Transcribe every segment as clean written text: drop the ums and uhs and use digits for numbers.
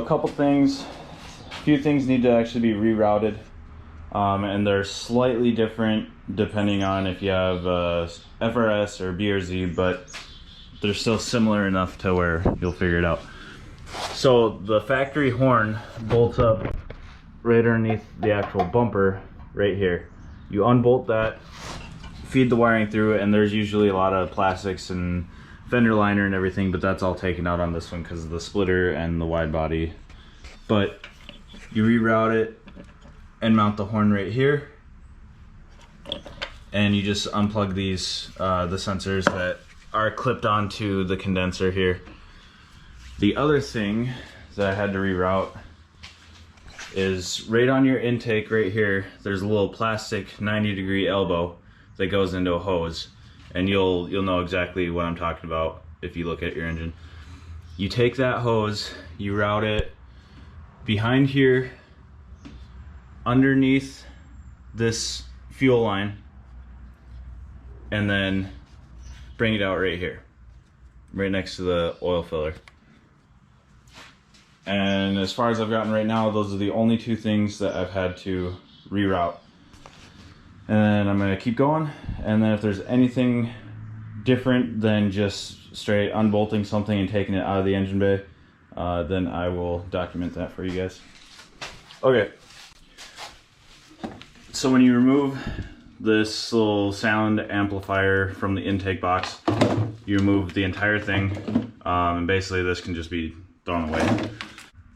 couple things, a few things need to actually be rerouted, and they're slightly different depending on if you have FRS or BRZ, but they're still similar enough to where you'll figure it out. So the factory horn bolts up right underneath the actual bumper right here. You unbolt that, feed the wiring through it, and there's usually a lot of plastics and fender liner and everything, but that's all taken out on this one because of the splitter and the wide body. But you reroute it and mount the horn right here, and you just unplug these the sensors that are clipped onto the condenser here. The other thing that I had to reroute is right on your intake right here, there's a little plastic 90-degree elbow that goes into a hose, and you'll know exactly what I'm talking about if you look at your engine. You take that hose, you route it behind here underneath this fuel line, and then bring it out right here, right next to the oil filler. And as far as I've gotten right now, those are the only two things that I've had to reroute. And then I'm gonna keep going, and then if there's anything different than just straight unbolting something and taking it out of the engine bay, then I will document that for you guys. Okay, so when you remove this little sound amplifier from the intake box, you remove the entire thing, and basically this can just be thrown away.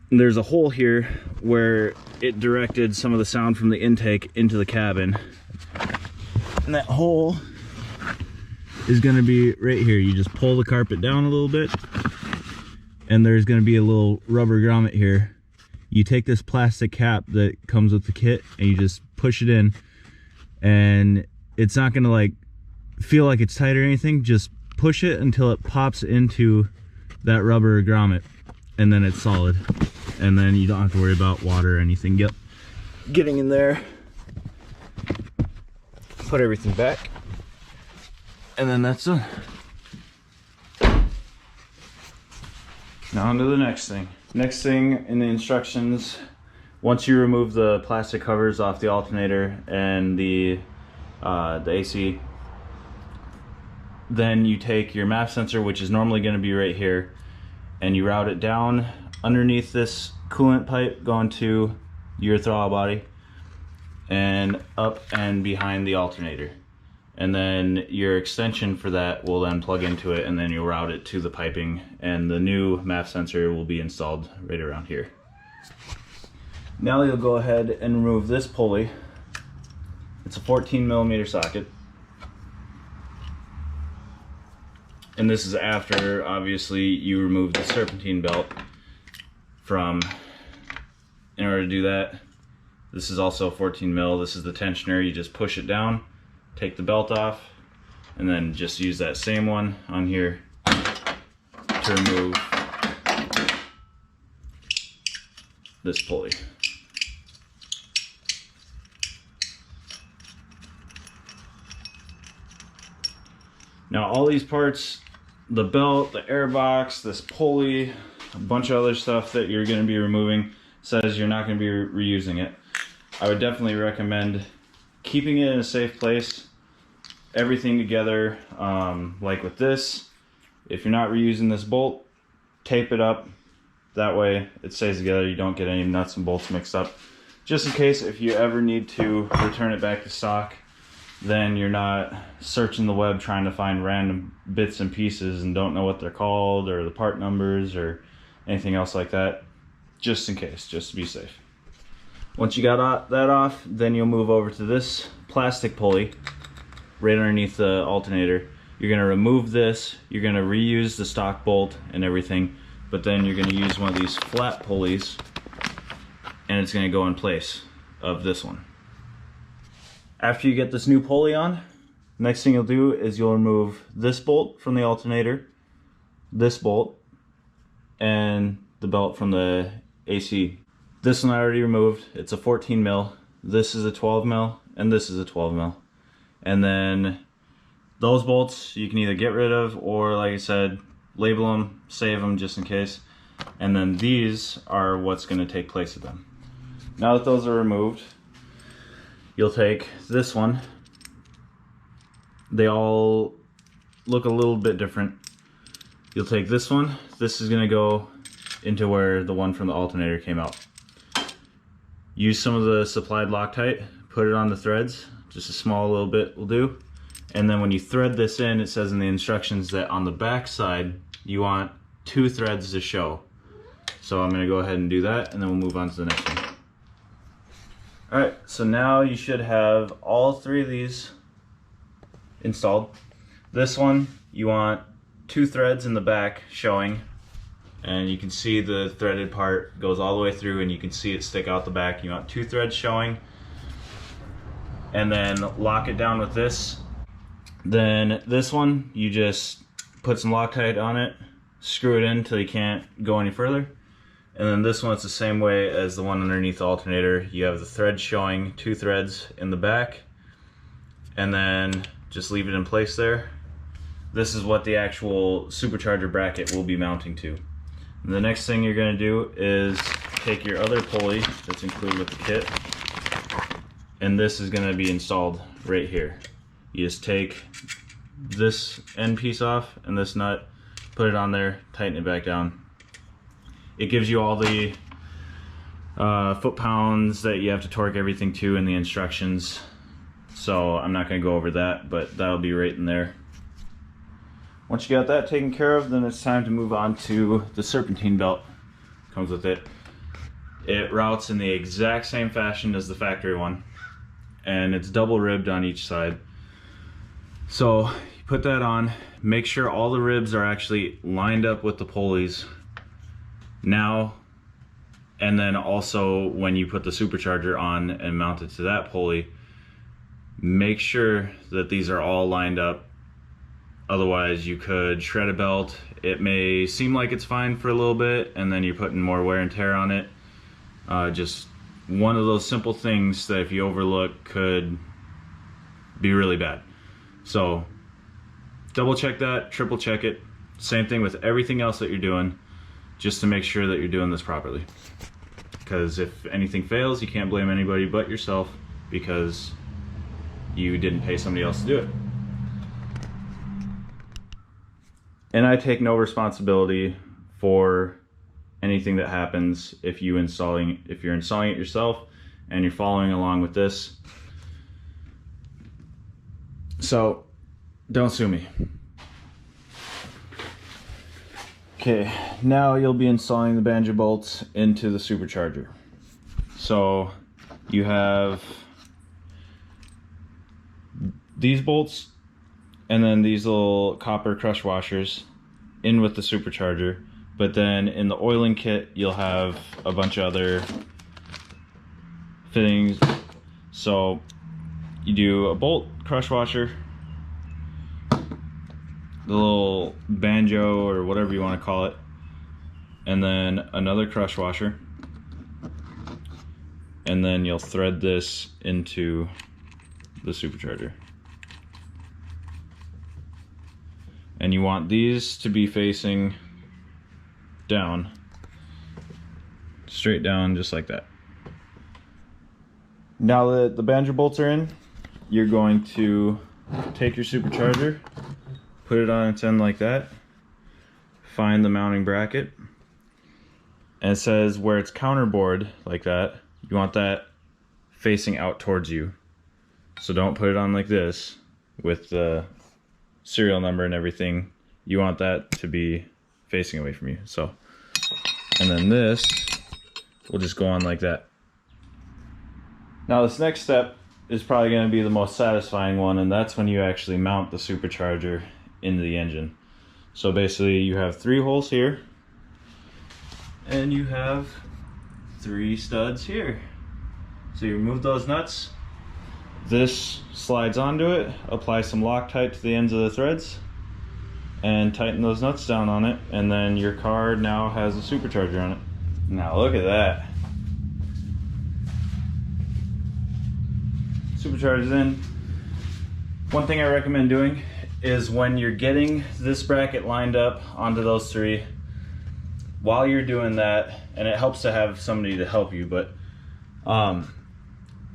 And there's a hole here where it directed some of the sound from the intake into the cabin. And that hole is going to be right here. You just pull the carpet down a little bit, and there's going to be a little rubber grommet here. You take this plastic cap that comes with the kit and you just push it in, and it's not going to like feel like it's tight or anything. Just push it until it pops into that rubber grommet, and then it's solid, and then you don't have to worry about water or anything getting in there. Put everything back, and then that's done. Now on to the next thing. Next thing in the instructions, once you remove the plastic covers off the alternator and the AC, then you take your MAP sensor, which is normally going to be right here, and you route it down underneath this coolant pipe going to your throttle body, and up and behind the alternator. And then your extension for that will then plug into it, and then you'll route it to the piping, and the new MAP sensor will be installed right around here. Now you'll go ahead and remove this pulley. It's a 14mm socket. And this is after, obviously, you remove the Serpentine Belt from, in order to do that. This is also 14mm. This is the tensioner. You just push it down, take the belt off, and then just use that same one on here to remove this pulley. Now all these parts, the belt, the air box, this pulley, a bunch of other stuff that you're going to be removing, says you're not going to be reusing it. I would definitely recommend keeping it in a safe place, everything together, like with this. If you're not reusing this bolt, tape it up. That way it stays together, you don't get any nuts and bolts mixed up. Just in case if you ever need to return it back to stock, then you're not searching the web trying to find random bits and pieces and don't know what they're called or the part numbers or anything else like that. Just in case, just to be safe. Once you got that off, then you'll move over to this plastic pulley right underneath the alternator. You're going to remove this, you're going to reuse the stock bolt and everything, but then you're going to use one of these flat pulleys, and it's going to go in place of this one. After you get this new pulley on, next thing you'll do is you'll remove this bolt from the alternator, this bolt, and the belt from the AC. This one I already removed. It's a 14mm. This is a 12mm, and this is a 12mm. And then those bolts you can either get rid of, or like I said, label them, save them just in case. And then these are what's going to take place of them. Now that those are removed, you'll take this one. They all look a little bit different. You'll take this one. This is going to go into where the one from the alternator came out. Use some of the supplied Loctite, put it on the threads, just a small little bit will do. And then when you thread this in, it says in the instructions that on the back side, you want 2 threads to show. So I'm going to go ahead and do that, and then we'll move on to the next one. Alright, so now you should have all 3 of these installed. This one, you want 2 threads in the back showing, and you can see the threaded part goes all the way through, and you can see it stick out the back. You want 2 threads showing, and then lock it down with this. Then this one, you just put some Loctite on it, screw it in until you can't go any further. And then this one, it's the same way as the one underneath the alternator. You have the thread showing, 2 threads in the back, and then just leave it in place there. This is what the actual supercharger bracket will be mounting to. And the next thing you're going to do is take your other pulley that's included with the kit, and this is going to be installed right here. You just take this end piece off and this nut, put it on there, tighten it back down. It gives you all the foot-pounds that you have to torque everything to in the instructions, so I'm not going to go over that, but that'll be right in there. Once you got that taken care of, then it's time to move on to the Serpentine Belt. Comes with it. It routes in the exact same fashion as the factory one, and it's double ribbed on each side. So you put that on, make sure all the ribs are actually lined up with the pulleys now, and then also when you put the supercharger on and mount it to that pulley, make sure that these are all lined up. Otherwise you could shred a belt. It may seem like it's fine for a little bit, and then you're putting more wear and tear on it. Just one of those simple things that if you overlook could be really bad. So double check that, triple check it. Same thing with everything else that you're doing, just to make sure that you're doing this properly. Because if anything fails, you can't blame anybody but yourself, because you didn't pay somebody else to do it. And I take no responsibility for anything that happens if you're installing it yourself and you're following along with this. So don't sue me. Okay, now you'll be installing the Banjo bolts into the supercharger. So you have these bolts and then these little copper crush washers in with the supercharger, but then in the oiling kit you'll have a bunch of other fittings. So you do a bolt crush washer, the little Banjo or whatever you want to call it, and then another crush washer, and then you'll thread this into the supercharger. And you want these to be facing down, straight down, just like that. Now that the Banjo bolts are in, you're going to take your supercharger, put it on its end like that, find the mounting bracket, and it says where it's counterboard like that, you want that facing out towards you. So don't put it on like this with the serial number and everything. You want that to be facing away from you. So, and then this will just go on like that. Now this next step is probably going to be the most satisfying one, and that's when you actually mount the supercharger into the engine. So basically you have 3 holes here, and you have 3 studs here. So you remove those nuts, this slides onto it, apply some Loctite to the ends of the threads, and tighten those nuts down on it, and then your car now has a supercharger on it. Now look at that. Supercharger's in. One thing I recommend doing is when you're getting this bracket lined up onto those 3, while you're doing that, and it helps to have somebody to help you, but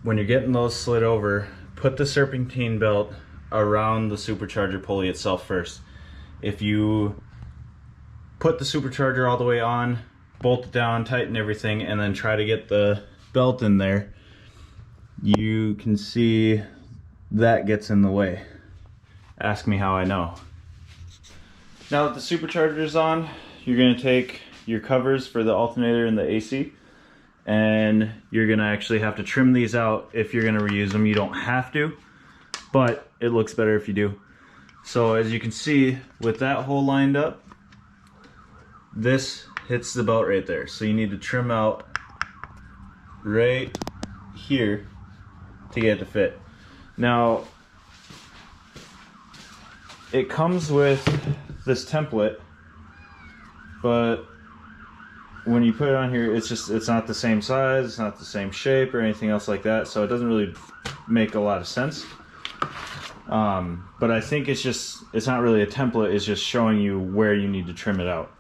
when you're getting those slid over, put the serpentine belt around the supercharger pulley itself first. If you put the supercharger all the way on, bolt it down, tighten everything, and then try to get the belt in there, you can see that gets in the way. Ask me how I know. Now that the supercharger is on, you're going to take your covers for the alternator and the AC, and you're going to actually have to trim these out if you're going to reuse them. You don't have to, but it looks better if you do. So as you can see, with that hole lined up, this hits the belt right there. So you need to trim out right here to get it to fit. Now, it comes with this template, but when you put it on here, it's not the same size, it's not the same shape or anything else like that, so it doesn't really make a lot of sense. But I think it's not really a template, it's just showing you where you need to trim it out.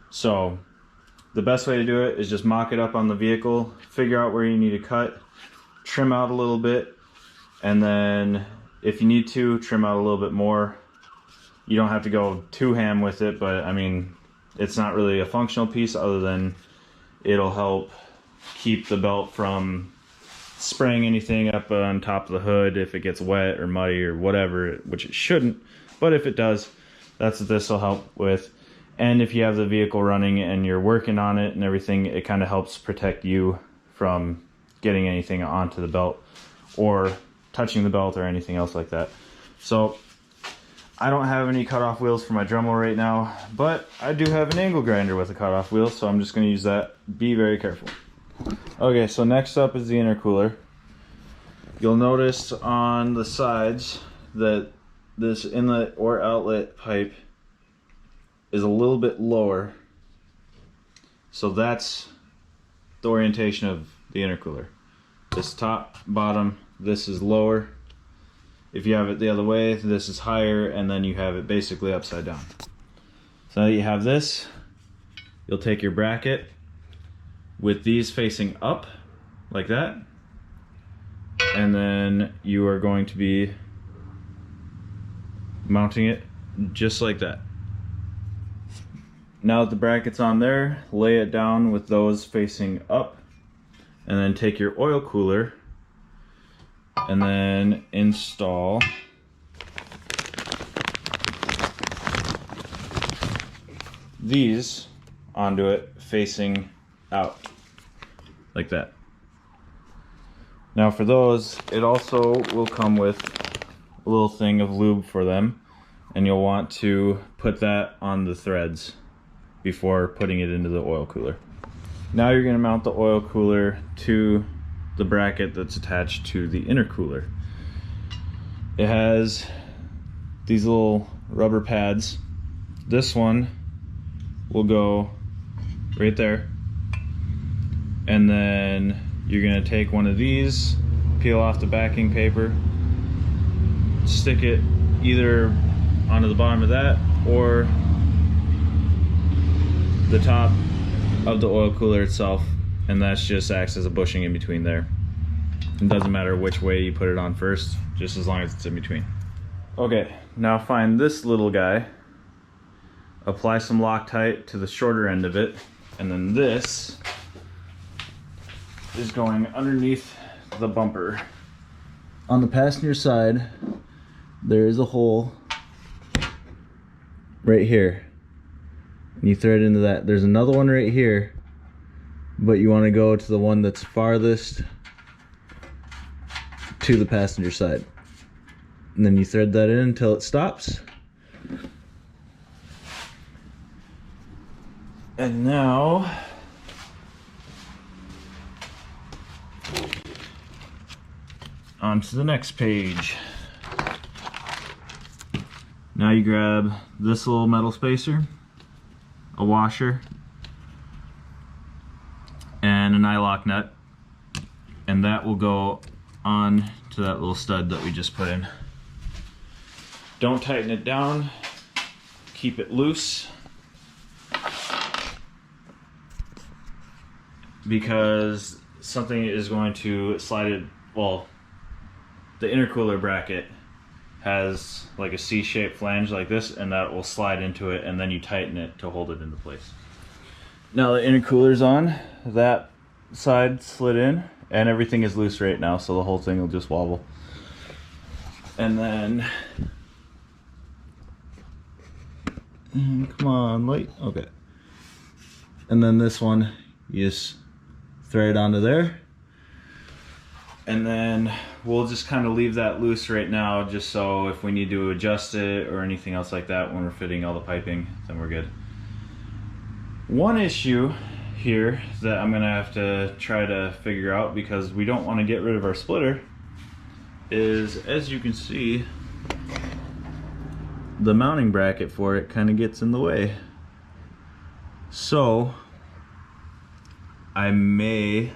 So the best way to do it is just mock it up on the vehicle, figure out where you need to cut, trim out a little bit, and then if you need to, trim out a little bit more. You don't have to go too ham with it, but I mean, it's not really a functional piece other than it'll help keep the belt from spraying anything up on top of the hood if it gets wet or muddy or whatever, which it shouldn't, but if it does, that's what this will help with. And if you have the vehicle running and you're working on it and everything, it kind of helps protect you from getting anything onto the belt or touching the belt or anything else like that. So I don't have any cutoff wheels for my Dremel right now, but I do have an angle grinder with a cutoff wheel, so I'm just going to use that. Be very careful. Okay, so next up is the intercooler. You'll notice on the sides that this inlet or outlet pipe is a little bit lower, so that's the orientation of the intercooler. This top, bottom, this is lower. If you have it the other way, this is higher, and then you have it basically upside down. So now that you have this, you'll take your bracket with these facing up like that, and then you are going to be mounting it just like that. Now that the bracket's on there, lay it down with those facing up, and then take your oil cooler and then install these onto it facing out like that. Now for those, it also will come with a little thing of lube for them, and you'll want to put that on the threads before putting it into the oil cooler. Now you're going to mount the oil cooler to the bracket that's attached to the intercooler. It has these little rubber pads. This one will go right there, and then you're going to take one of these, peel off the backing paper, stick it either onto the bottom of that or the top of the oil cooler itself, and that just acts as a bushing in between there. It doesn't matter which way you put it on first, just as long as it's in between. Okay, now find this little guy, apply some Loctite to the shorter end of it, and then this is going underneath the bumper. On the passenger side, there is a hole right here. You thread into that. There's another one right here, but you want to go to the one that's farthest to the passenger side. And then you thread that in until it stops. And now on to the next page. Now you grab this little metal spacer, a washer, and an eye lock nut, and that will go on to that little stud that we just put in. Don't tighten it down, keep it loose, because something is going to slide it. Well, the intercooler bracket has like a C-shaped flange like this, and that will slide into it, and then you tighten it to hold it into place. Now the intercooler's on, that side slid in, and everything is loose right now, so the whole thing will just wobble. And then, come on, light, okay. And then this one, you just thread it onto there. And then we'll just kind of leave that loose right now, just so if we need to adjust it or anything else like that when we're fitting all the piping, then we're good. One issue here that I'm gonna have to try to figure out, because we don't want to get rid of our splitter, is, as you can see, the mounting bracket for it kind of gets in the way. So I may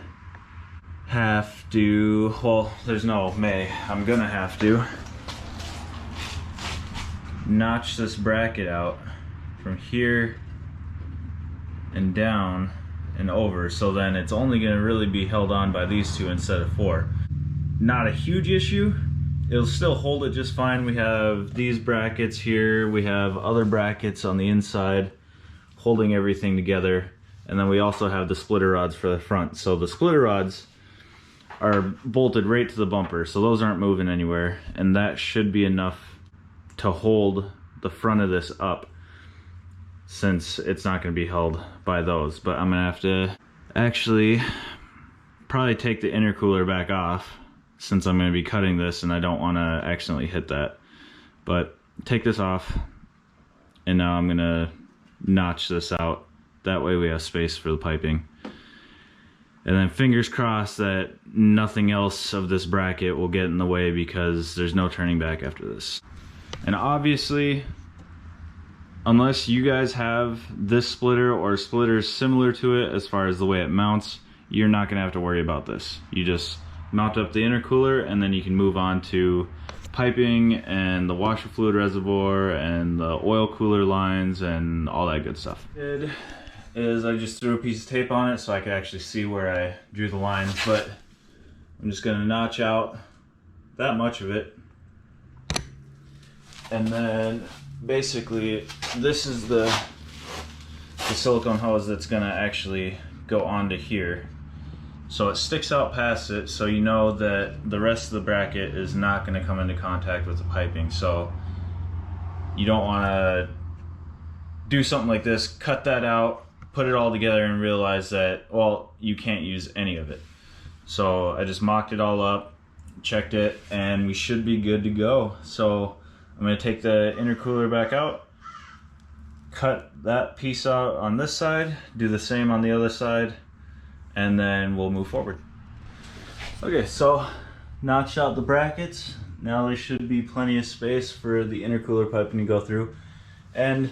have to, well, there's no may, I'm gonna have to notch this bracket out from here and down and over, so then it's only gonna really be held on by these two instead of four. Not a huge issue, it'll still hold it just fine. We have these brackets here, we have other brackets on the inside holding everything together, and then we also have the splitter rods for the front. So the splitter rods are bolted right to the bumper, so those aren't moving anywhere, and that should be enough to hold the front of this up, since it's not going to be held by those. But I'm going to have to actually probably take the intercooler back off, since I'm going to be cutting this and I don't want to accidentally hit that. But take this off, and now I'm going to notch this out. That way we have space for the piping. And then fingers crossed that nothing else of this bracket will get in the way, because there's no turning back after this. And obviously, unless you guys have this splitter or splitters similar to it as far as the way it mounts, you're not going to have to worry about this. You just mount up the intercooler, and then you can move on to piping and the washer fluid reservoir and the oil cooler lines and all that good stuff. Is I just threw a piece of tape on it so I could actually see where I drew the lines, but I'm just going to notch out that much of it, and then basically this is the silicone hose that's going to actually go onto here, so it sticks out past it, so you know that the rest of the bracket is not going to come into contact with the piping. So you don't want to do something like this, cut that out, put it all together, and realize that, well, you can't use any of it. So I just mocked it all up, checked it, and we should be good to go. So I'm going to take the intercooler back out, cut that piece out on this side, do the same on the other side, and then we'll move forward. Okay, so notch out the brackets. Now there should be plenty of space for the intercooler piping to go through, and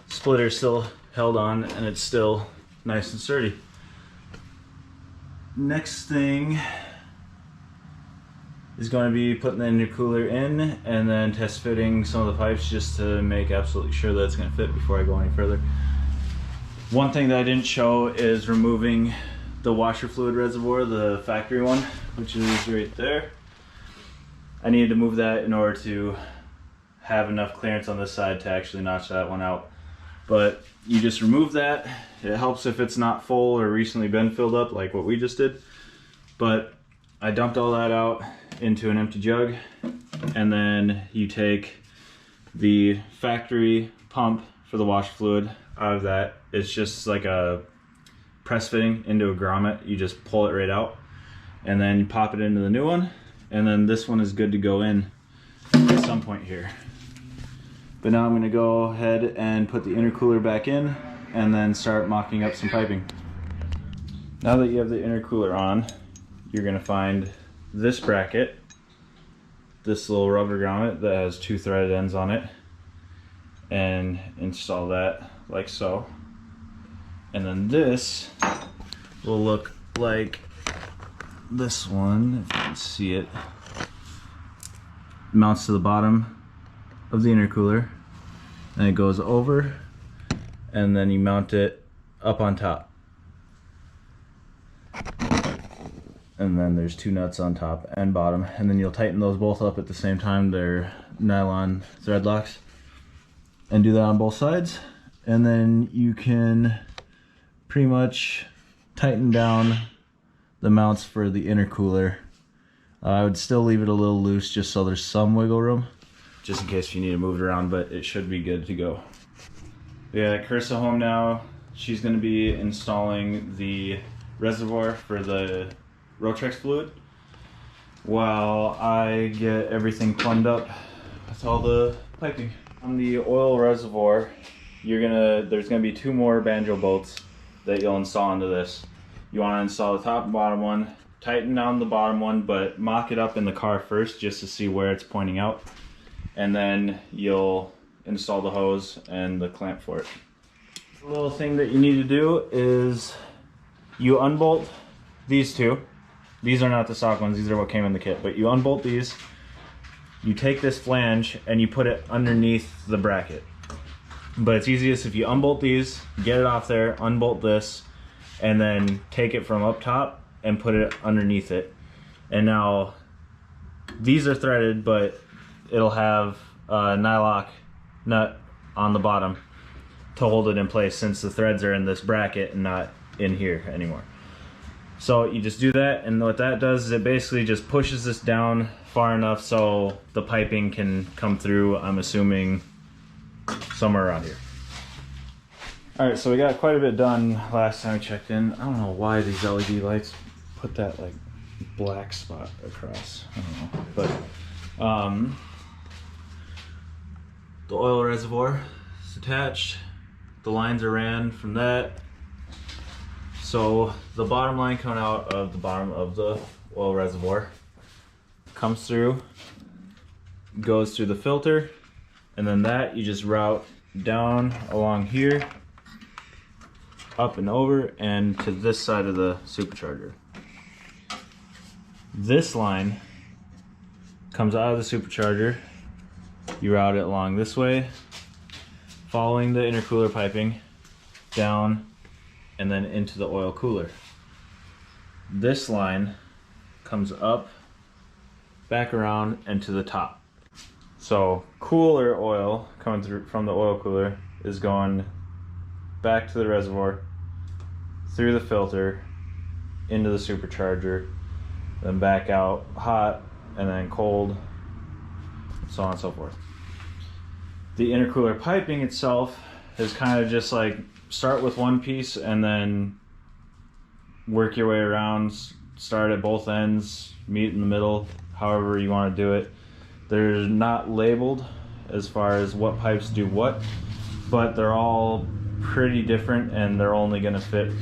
splitter still held on, and it's still nice and sturdy. Next thing is going to be putting the intercooler in, and then test fitting some of the pipes just to make absolutely sure that it's going to fit before I go any further. One thing that I didn't show is removing the washer fluid reservoir, the factory one, which is right there. I needed to move that in order to have enough clearance on this side to actually notch that one out. But you just remove that. It helps if it's not full or recently been filled up like what we just did. But I dumped all that out into an empty jug, and then you take the factory pump for the washer fluid out of that. It's just like a press fitting into a grommet. You just pull it right out, and then you pop it into the new one, and then this one is good to go in at some point here. But now I'm going to go ahead and put the intercooler back in, and then start mocking up some piping. Now that you have the intercooler on, you're going to find this bracket, this little rubber grommet that has two threaded ends on it, and install that like so. And then this will look like this one, if you can see it. Mounts to the bottom of the intercooler, and it goes over, and then you mount it up on top. and then there's 2 nuts on top and bottom, and then you'll tighten those both up at the same time. They're nylon thread locks, and do that on both sides, and then you can pretty much tighten down the mounts for the intercooler. I would still leave it a little loose just so there's some wiggle room, just in case you need to move it around, but it should be good to go. Yeah, Carissa home now. She's going to be installing the reservoir for the Rotrex fluid while I get everything plumbed up with all the piping. On the oil reservoir, there's gonna be 2 more Banjo bolts that you'll install into this. You want to install the top and bottom one, tighten down the bottom one, but mock it up in the car first just to see where it's pointing out, and then you'll install the hose and the clamp for it. The little thing that you need to do is you unbolt these 2. These are not the stock ones, these are what came in the kit, but you unbolt these, you take this flange and you put it underneath the bracket. But it's easiest if you unbolt these, get it off there, unbolt this, and then take it from up top and put it underneath it. And now these are threaded, but it'll have a nylock nut on the bottom to hold it in place, since the threads are in this bracket and not in here anymore. So you just do that, and what that does is it basically just pushes this down far enough so the piping can come through, I'm assuming somewhere around here. Alright, so we got quite a bit done last time I checked in. I don't know why these LED lights put that like black spot across. I don't know. But the oil reservoir is attached. The lines are ran from that. So the bottom line coming out of the bottom of the oil reservoir comes through, goes through the filter, and then that you just route down along here, up and over, and to this side of the supercharger. This line comes out of the supercharger, you route it along this way, following the intercooler piping, down, and then into the oil cooler. This line comes up, back around, and to the top. So cooler oil coming through from the oil cooler is going back to the reservoir, through the filter, into the supercharger, then back out hot, and then cold, so on and so forth. The intercooler piping itself is kind of just like start with one piece and then work your way around, start at both ends, meet in the middle, however you want to do it. They're not labeled as far as what pipes do what, but they're all pretty different and they're only going to fit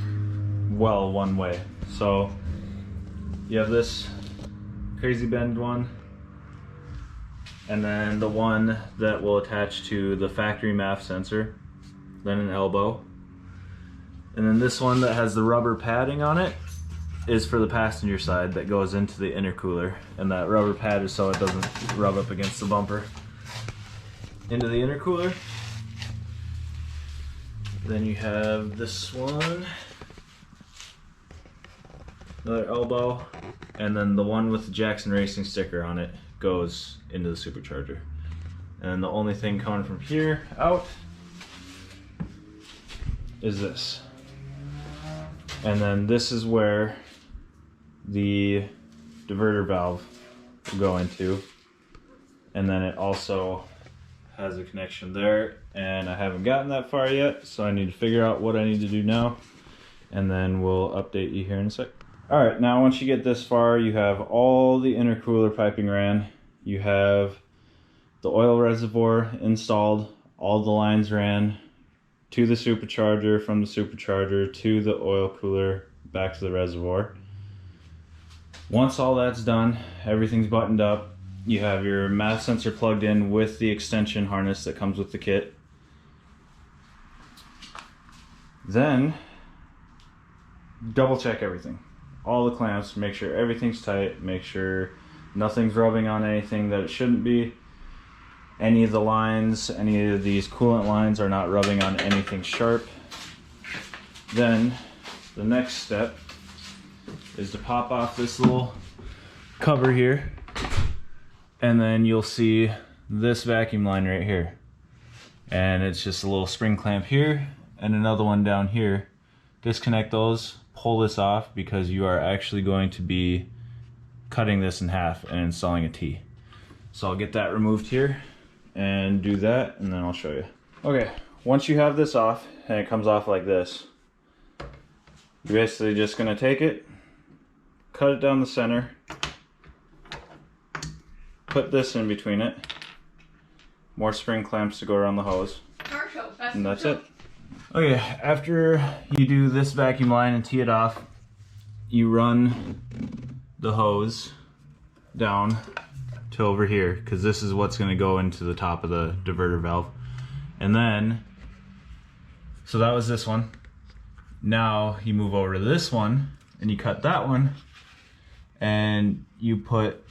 well one way. So you have this crazy bend one, and then the one that will attach to the factory MAF sensor, then an elbow, and then this one that has the rubber padding on it is for the passenger side that goes into the intercooler, and that rubber pad is so it doesn't rub up against the bumper. Into the intercooler. Then you have this one, another elbow, and then the one with the Jackson Racing sticker on it goes into the supercharger. And the only thing coming from here out is this. And then this is where the diverter valve will go into, and then it also has a connection there, and I haven't gotten that far yet, so I need to figure out what I need to do now, and then we'll update you here in a sec. Alright, now once you get this far, you have all the intercooler piping ran, you have the oil reservoir installed, all the lines ran to the supercharger, from the supercharger to the oil cooler, back to the reservoir. Once all that's done, everything's buttoned up, you have your MAF sensor plugged in with the extension harness that comes with the kit. Then, double check everything. All the clamps, make sure everything's tight, make sure nothing's rubbing on anything that it shouldn't be. Any of the lines, any of these coolant lines are not rubbing on anything sharp. Then, the next step is to pop off this little cover here, and then you'll see this vacuum line right here. And it's just a little spring clamp here and another one down here. Disconnect those, pull this off, because you are actually going to be cutting this in half and installing a T. So I'll get that removed here and do that, and then I'll show you. Okay, once you have this off and it comes off like this, you're basically just gonna take it, cut it down the center, put this in between it, more spring clamps to go around the hose, and that's it. Okay, after you do this vacuum line and tee it off, you run the hose down to over here, because this is what's going to go into the top of the diverter valve. And then, so that was this one. Now you move over to this one and you cut that one, and you put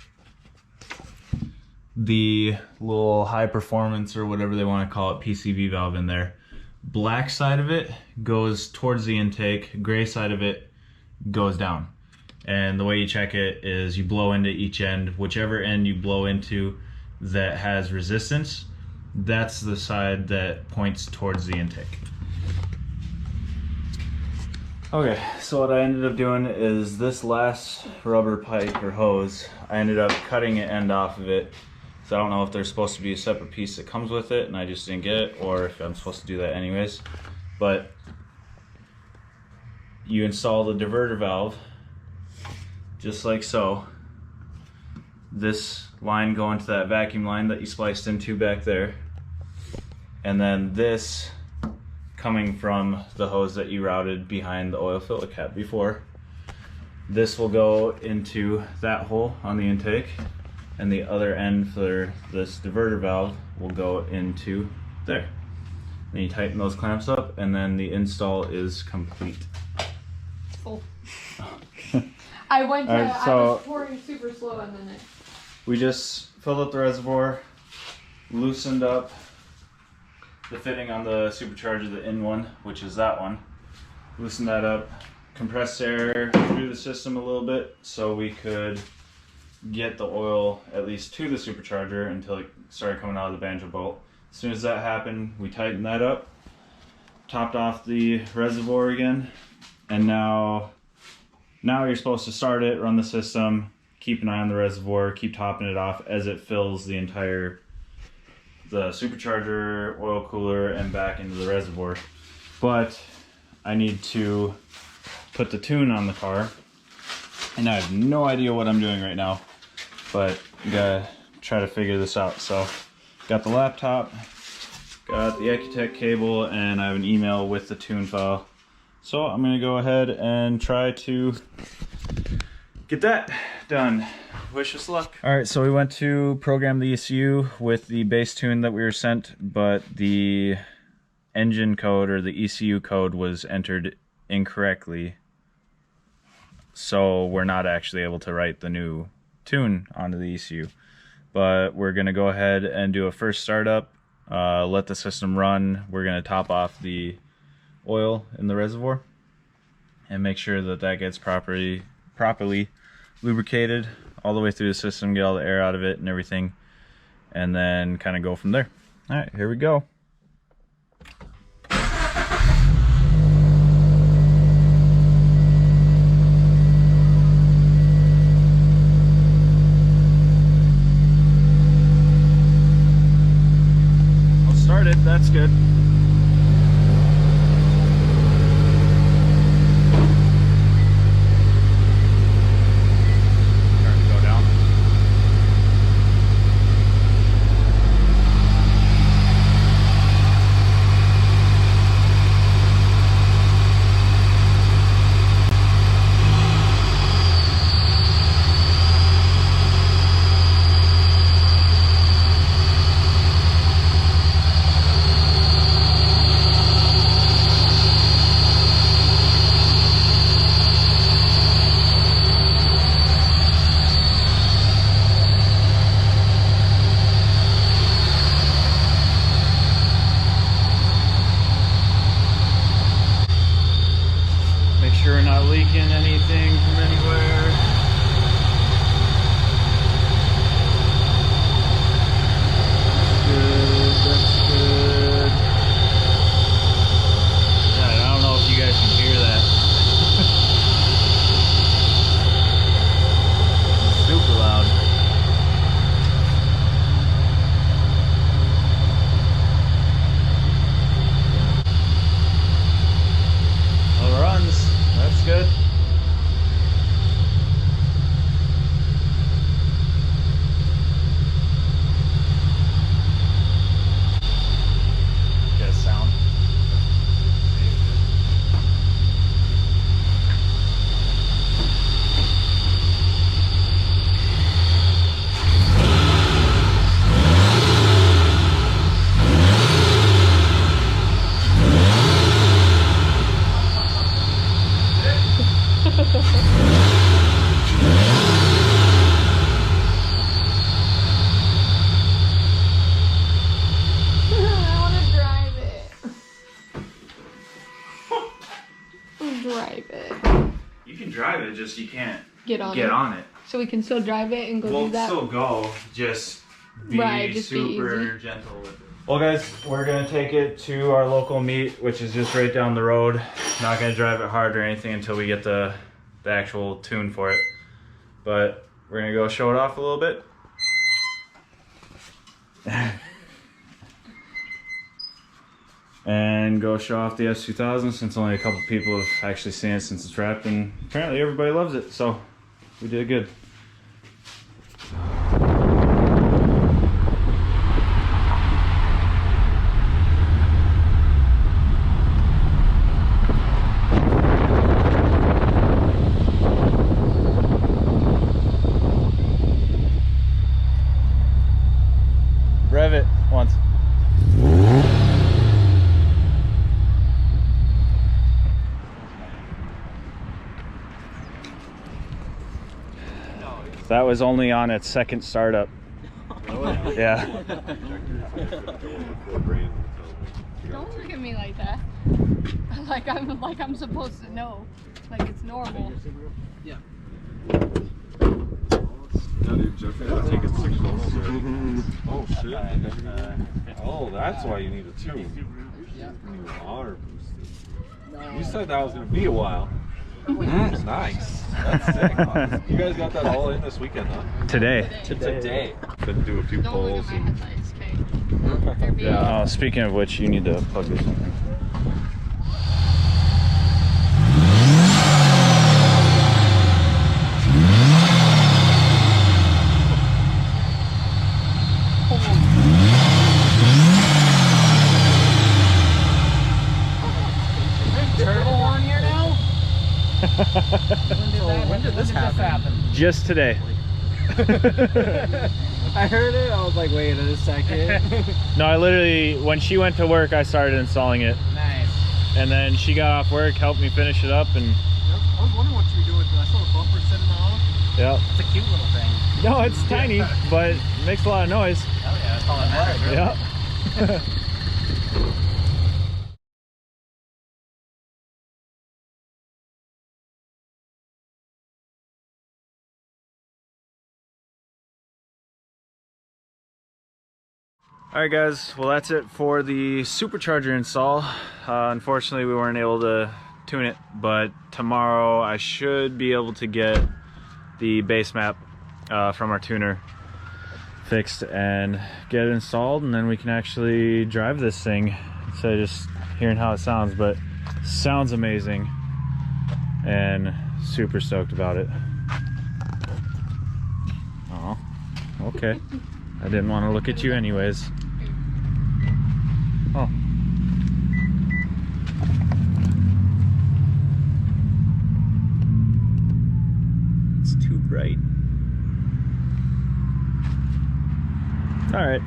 the little high performance, or whatever they want to call it, PCV valve in there. Black side of it goes towards the intake, gray side of it goes down. And the way you check it is you blow into each end. Whichever end you blow into that has resistance, that's the side that points towards the intake. Okay, so what I ended up doing is this last rubber pipe or hose, I ended up cutting an end off of it. So I don't know if there's supposed to be a separate piece that comes with it and I just didn't get it, or if I'm supposed to do that anyways. But you install the diverter valve just like so. This line going to that vacuum line that you spliced into back there, and then this coming from the hose that you routed behind the oil filter cap before. This will go into that hole on the intake, and the other end for this diverter valve will go into there. Then you tighten those clamps up, and then the install is complete. Full. I was pouring super slow, and then we just filled up the reservoir, loosened up the fitting on the supercharger, the in one, which is that one. Loosened that up, compressed air through the system a little bit so we could get the oil at least to the supercharger until it started coming out of the Banjo bolt. As soon as that happened, we tightened that up, topped off the reservoir again, and now you're supposed to start it, run the system, keep an eye on the reservoir, keep topping it off as it fills the supercharger, oil cooler, and back into the reservoir. But I need to put the tune on the car, and I have no idea what I'm doing right now, but I gotta try to figure this out. So got the laptop, got the Ecutek cable, and I have an email with the tune file. So I'm gonna go ahead and try to get that done. Wish us luck. All right, so we went to program the ECU with the base tune that we were sent, but the engine code, or the ECU code, was entered incorrectly. So we're not actually able to write the new tune onto the ECU. But we're gonna go ahead and do a first startup, let the system run. We're gonna top off the oil in the reservoir and make sure that that gets properly lubricated all the way through the system, get all the air out of it and everything, and then kind of go from there. All right, here we go. I'll start it, that's good. get on it. So we can still drive it and go We'll do that? still go, just be Just be super easy. gentle with it. Well guys, we're gonna take it to our local meet, which is just right down the road. Not gonna drive it hard or anything until we get the actual tune for it. But we're gonna go show it off a little bit. And go show off the S2000 since only a couple people have actually seen it since it's wrapped, and apparently everybody loves it, so we did good. Rev it once. That was only on its second startup. Yeah. Don't look at me like that. Like I'm supposed to know. Like it's normal. Yeah. Oh shit. Oh, that's why you need a tune. Yeah. You need an honor boosted. You said that was gonna be a while. Nice. That's sick. You guys got that all in this weekend, huh? Today. Today. Then do a few Don't look polls. at my headlights, okay? They're being- Yeah. Speaking of which, you need to plug this in. Turbo on here now? When did this happen? Just today. I heard it, I was like, wait a second. No, I literally, when she went to work, I started installing it. Nice. And then she got off work, helped me finish it up, and I was wondering what you were doing. I saw the bumper sitting on. yeah. It's a cute little thing. No, it's tiny, but it makes a lot of noise. Oh yeah, that's all that matters. Really. Yeah. Alright guys, well that's it for the Supercharger install. Unfortunately we weren't able to tune it, but tomorrow I should be able to get the base map from our tuner fixed and get it installed, and then we can actually drive this thing instead of just hearing how it sounds. But it sounds amazing and super stoked about it. Oh, okay. I didn't want to look at you anyways. Oh. It's too bright. All right.